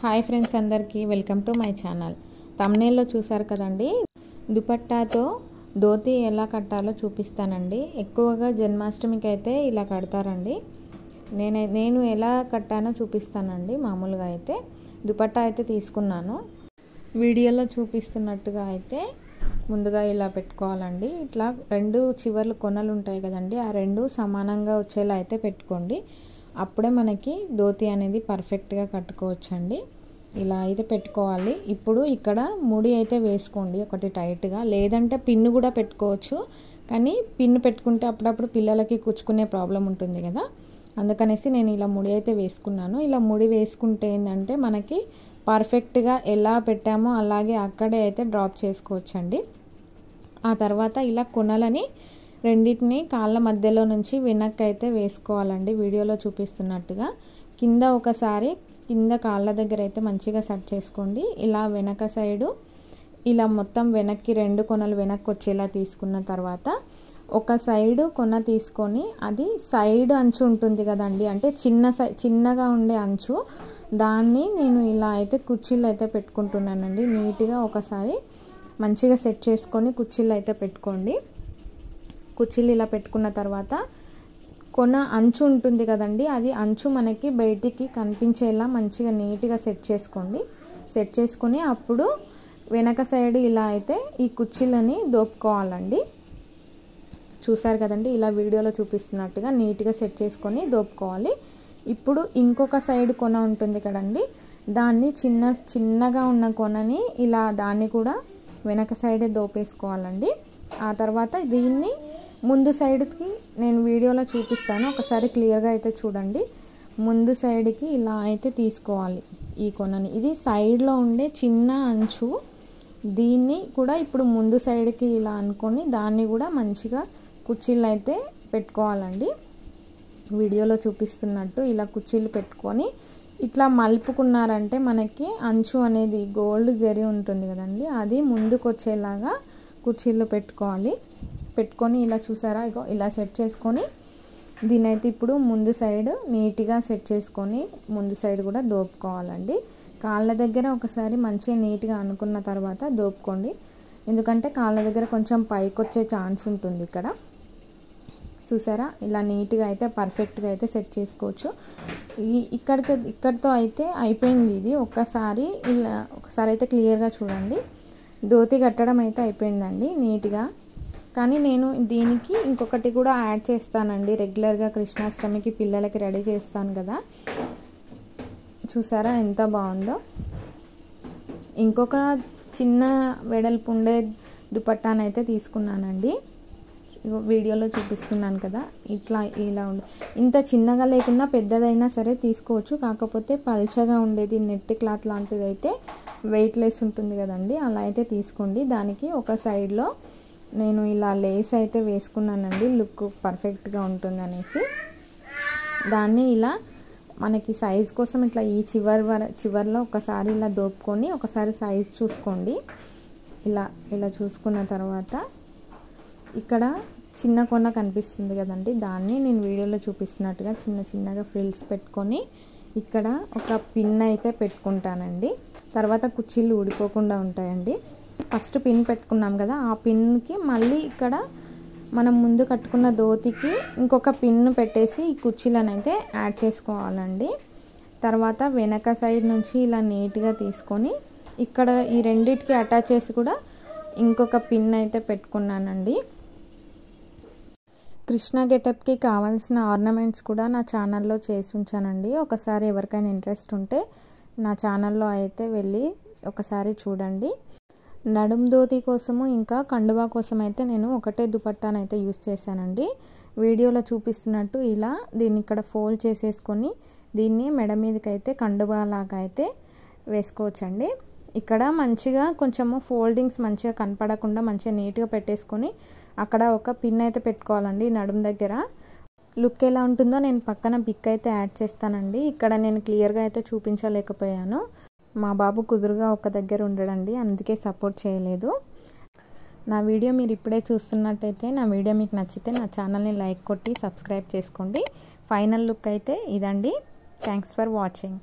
Hi friends, అందరికీ welcome to my channel. తమ్నేల్లో చూసారు కదండి, దుపట్టాతో ధోతి ఎలా కట్టాలో చూపిస్తానండి. ఎక్కువగా జన్మాష్టమికి అయితే ఇలా కడతారండి. నేను ఎలా కట్టానో చూపిస్తానండి. మామూలుగా అయితే దుపట్టా అయితే తీసుకున్నాను. వీడియోలో చూపిస్తున్నట్టుగా అయితే ముందుగా ఇలా పెట్టుకోవాలండి. ఇట్లా రెండు చివర్లు కొనలు ఉంటాయి కదండి, ఆ రెండు సమానంగా వచ్చేలా అయితే పెట్టుకోండి. అప్పుడే మనకి ధోతి అనేది పర్ఫెక్ట్గా కట్టుకోవచ్చండి. ఇలా అయితే పెట్టుకోవాలి. ఇప్పుడు ఇక్కడ ముడి అయితే వేసుకోండి ఒకటి టైట్గా, లేదంటే పిన్ను కూడా పెట్టుకోవచ్చు. కానీ పిన్ను పెట్టుకుంటే అప్పుడప్పుడు పిల్లలకి కుచ్చుకునే ప్రాబ్లం ఉంటుంది కదా, అందుకనేసి నేను ఇలా ముడి అయితే వేసుకున్నాను. ఇలా ముడి వేసుకుంటే ఏంటంటే మనకి పర్ఫెక్ట్గా ఎలా పెట్టామో అలాగే అక్కడే అయితే డ్రాప్ చేసుకోవచ్చండి. ఆ తర్వాత ఇలా కొనలని రెండింటిని కాళ్ళ మధ్యలో నుంచి వెనక్కి అయితే వేసుకోవాలండి. వీడియోలో చూపిస్తున్నట్టుగా కింద ఒకసారి కింద కాళ్ళ దగ్గర అయితే మంచిగా సెట్ చేసుకోండి. ఇలా వెనక సైడు ఇలా మొత్తం వెనక్కి రెండు కొనలు వెనక్కి వచ్చేలా తీసుకున్న తర్వాత ఒక సైడు కొన తీసుకొని, అది సైడ్ అంచు ఉంటుంది కదండి, అంటే చిన్నగా ఉండే అంచు, దాన్ని నేను ఇలా అయితే కుర్చీలు అయితే పెట్టుకుంటున్నానండి. నీట్గా ఒకసారి మంచిగా సెట్ చేసుకొని కుర్చీలు అయితే పెట్టుకోండి. కుర్చీలు ఇలా పెట్టుకున్న తర్వాత కొన అంచు ఉంటుంది కదండి, అది అంచు మనకి బయటికి కనిపించేలా మంచిగా నీట్గా సెట్ చేసుకోండి. సెట్ చేసుకొని అప్పుడు వెనక సైడ్ ఇలా అయితే ఈ కుర్చీలని దోపుకోవాలండి. చూసారు కదండి, ఇలా వీడియోలో చూపిస్తున్నట్టుగా నీట్గా సెట్ చేసుకొని దోపుకోవాలి. ఇప్పుడు ఇంకొక సైడ్ కొన ఉంటుంది కదండి, దాన్ని చిన్నగా ఉన్న కొనని ఇలా దాన్ని కూడా వెనక సైడే దోపేసుకోవాలండి. ఆ తర్వాత దీన్ని ముందు సైడ్కి నేను వీడియోలో చూపిస్తాను, ఒకసారి క్లియర్గా అయితే చూడండి. ముందు సైడ్కి ఇలా అయితే తీసుకోవాలి ఈ కొనని. ఇది సైడ్లో ఉండే చిన్న అంచు, దీన్ని కూడా ఇప్పుడు ముందు సైడ్కి ఇలా అనుకొని దాన్ని కూడా మంచిగా కుర్చీలు అయితే పెట్టుకోవాలండి. వీడియోలో చూపిస్తున్నట్టు ఇలా కుర్చీలు పెట్టుకొని ఇట్లా మలుపుకున్నారంటే మనకి అంచు అనేది గోల్డ్ జరీ ఉంటుంది కదండి, అది ముందుకు వచ్చేలాగా కుర్చీలు పెట్టుకొని ఇలా చూసారా, ఇగో ఇలా సెట్ చేసుకొని దీనైతే ఇప్పుడు ముందు సైడ్ నీట్గా సెట్ చేసుకొని ముందు సైడ్ కూడా దోపుకోవాలండి. కాళ్ళ దగ్గర ఒకసారి మంచిగా నీట్గా అనుకున్న తర్వాత దోపుకోండి, ఎందుకంటే కాళ్ళ దగ్గర కొంచెం పైకి వచ్చే ఛాన్స్ ఉంటుంది. ఇక్కడ చూసారా, ఇలా నీట్గా అయితే పర్ఫెక్ట్గా అయితే సెట్ చేసుకోవచ్చు. ఇక్కడితో అయితే అయిపోయింది. ఇది ఒకసారి అయితే క్లియర్గా చూడండి. ధోతి కట్టడం అయితే అయిపోయిందండి నీట్గా. కానీ నేను దీనికి ఇంకొకటి కూడా యాడ్ చేస్తానండి. రెగ్యులర్గా కృష్ణాష్టమికి పిల్లలకి రెడీ చేస్తాను కదా, చూసారా ఎంత బాగుందో. ఇంకొక చిన్న వెడల్పు ఉండే దుపట్టానైతే తీసుకున్నానండి. వీడియోలో చూపిస్తున్నాను కదా, ఇలా ఉండే, ఇంత చిన్నగా లేకున్నా పెద్దదైనా సరే తీసుకోవచ్చు. కాకపోతే పల్చగా ఉండేది నెట్ క్లాత్ లాంటిది అయితే వెయిట్లెస్ ఉంటుంది కదండి, అలా అయితే తీసుకోండి. దానికి ఒక సైడ్లో నేను ఇలా లేస్ అయితే వేసుకున్నానండి, లుక్ పర్ఫెక్ట్గా ఉంటుంది అనేసి. దాన్ని ఇలా మనకి సైజ్ కోసం ఇట్లా ఈ చివర్లో ఒకసారి ఇలా దోపుకొని ఒకసారి సైజ్ చూసుకోండి. ఇలా చూసుకున్న తర్వాత ఇక్కడ చిన్న కొన కనిపిస్తుంది కదండి, దాన్ని నేను వీడియోలో చూపిస్తున్నట్టుగా చిన్నగా ఫ్రిల్స్ పెట్టుకొని ఇక్కడ ఒక పిన్ అయితే పెట్టుకుంటానండి. తర్వాత కుర్చీలు ఊడిపోకుండా ఉంటాయండి. ఫస్ట్ పిన్ పెట్టుకున్నాం కదా, ఆ పిన్కి మళ్ళీ ఇక్కడ మనం ముందు కట్టుకున్న ధోతికి ఇంకొక పిన్ పెట్టేసి ఈ కుర్చీలను అయితే యాడ్ చేసుకోవాలండి. తర్వాత వెనక సైడ్ నుంచి ఇలా నీట్గా తీసుకొని ఇక్కడ ఈ రెండిటికి అటాచ్ చేసి కూడా ఇంకొక పిన్ అయితే పెట్టుకున్నానండి. కృష్ణ గెటప్కి కావాల్సిన ఆర్నమెంట్స్ కూడా నా ఛానల్లో చేసి ఉంచానండి. ఒకసారి ఎవరికైనా ఇంట్రెస్ట్ ఉంటే నా ఛానల్లో అయితే వెళ్ళి ఒకసారి చూడండి. నడుం ధోతి కోసము ఇంకా కండువా కోసం అయితే నేను ఒకటే దుపట్టానైతే యూస్ చేశానండి. వీడియోలో చూపిస్తున్నట్టు ఇలా దీన్ని ఇక్కడ ఫోల్డ్ చేసేసుకొని దీన్ని మెడ మీదకి అయితే కండువా లాగా అయితే వేసుకోవచ్చండి. ఇక్కడ మంచిగా కొంచెము ఫోల్డింగ్స్ మంచిగా కనపడకుండా మంచిగా నీట్గా పెట్టేసుకొని అక్కడ ఒక పిన్ అయితే పెట్టుకోవాలండి నడుం దగ్గర. లుక్ ఎలా ఉంటుందో నేను పక్కన పిక్ అయితే యాడ్ చేస్తానండి. ఇక్కడ నేను క్లియర్గా అయితే చూపించలేకపోయాను, మా బాబు కుదురుగా ఒక దగ్గర ఉండడండి, అందుకే సపోర్ట్ చేయలేదు. నా వీడియో మీరు ఇప్పుడే చూస్తున్నట్టయితే నా వీడియో మీకు నచ్చితే నా ఛానల్ని లైక్ కొట్టి సబ్స్క్రైబ్ చేసుకోండి. ఫైనల్ లుక్ అయితే ఇదండి. Thanks for watching.